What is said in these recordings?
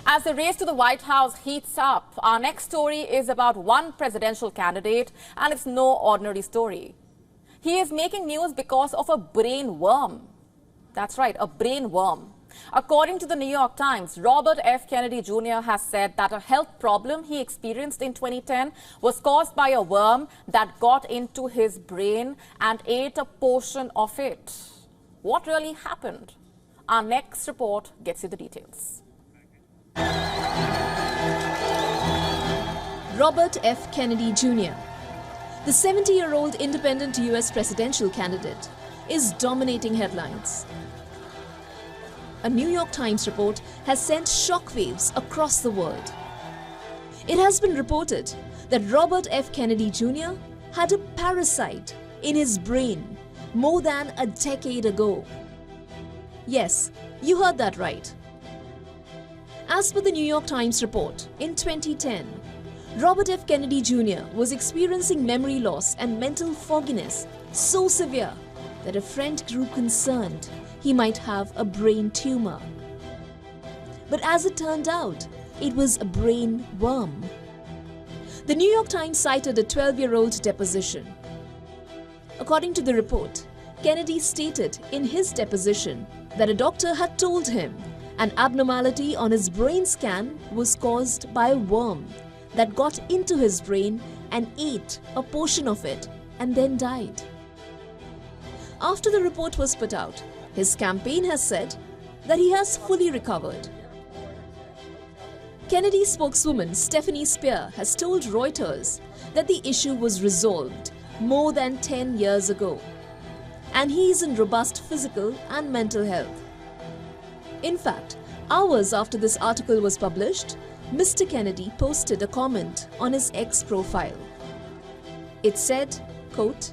As the race to the White House heats up, our next story is about one presidential candidate, and it's no ordinary story. He is making news because of a brain worm. That's right, a brain worm. According to the New York Times, Robert F. Kennedy Jr. has said that a health problem he experienced in 2010 was caused by a worm that got into his brain and ate a portion of it. What really happened? Our next report gets you the details. Robert F. Kennedy Jr., the 70-year-old independent U.S. presidential candidate, is dominating headlines. A New York Times report has sent shockwaves across the world. It has been reported that Robert F. Kennedy Jr. had a parasite in his brain more than a decade ago. Yes, you heard that right. As per the New York Times report, in 2010, Robert F. Kennedy Jr. was experiencing memory loss and mental fogginess so severe that a friend grew concerned he might have a brain tumor. But as it turned out, it was a brain worm. The New York Times cited a 12-year-old deposition. According to the report, Kennedy stated in his deposition that a doctor had told him an abnormality on his brain scan was caused by a worm that got into his brain and ate a portion of it and then died. After the report was put out, his campaign has said that he has fully recovered. Kennedy spokeswoman Stephanie Spear has told Reuters that the issue was resolved more than 10 years ago, and he is in robust physical and mental health. In fact, hours after this article was published, Mr. Kennedy posted a comment on his X profile. It said, quote,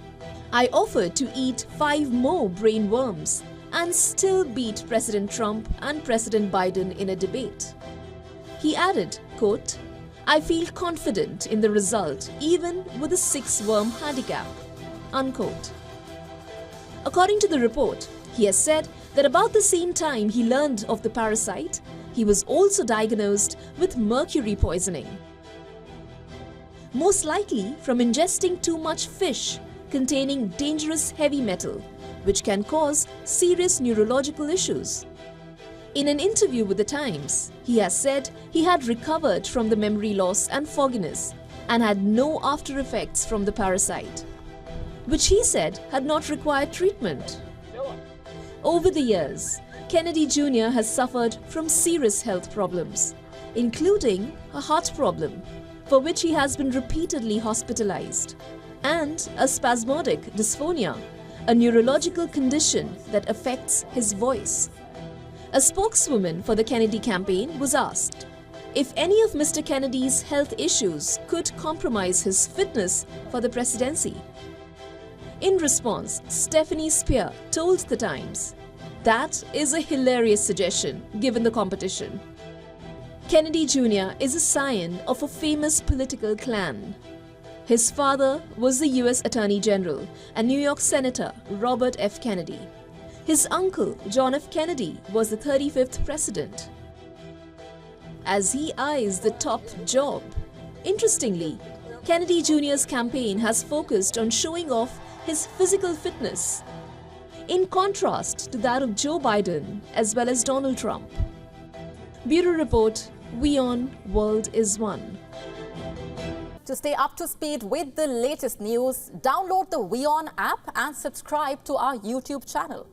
"I offered to eat 5 more brain worms and still beat President Trump and President Biden in a debate." He added, quote, "I feel confident in the result even with a 6-worm handicap," unquote. According to the report, he has said that about the same time he learned of the parasite, he was also diagnosed with mercury poisoning. Most likely from ingesting too much fish containing dangerous heavy metal, which can cause serious neurological issues. In an interview with the Times, he has said he had recovered from the memory loss and fogginess and had no after effects from the parasite, which he said had not required treatment. Over the years, Kennedy Jr. has suffered from serious health problems, including a heart problem, for which he has been repeatedly hospitalized, and a spasmodic dysphonia, a neurological condition that affects his voice. A spokeswoman for the Kennedy campaign was asked if any of Mr. Kennedy's health issues could compromise his fitness for the presidency. In response, Stephanie Spear told the Times, "That is a hilarious suggestion given the competition." Kennedy Jr. is a scion of a famous political clan. His father was the U.S. Attorney General and New York Senator Robert F. Kennedy. His uncle, John F. Kennedy, was the 35th president. As he eyes the top job, interestingly, Kennedy Jr.'s campaign has focused on showing off his physical fitness, in contrast to that of Joe Biden as well as Donald Trump. Bureau Report, WION World is One. To stay up to speed with the latest news, download the WION app and subscribe to our YouTube channel.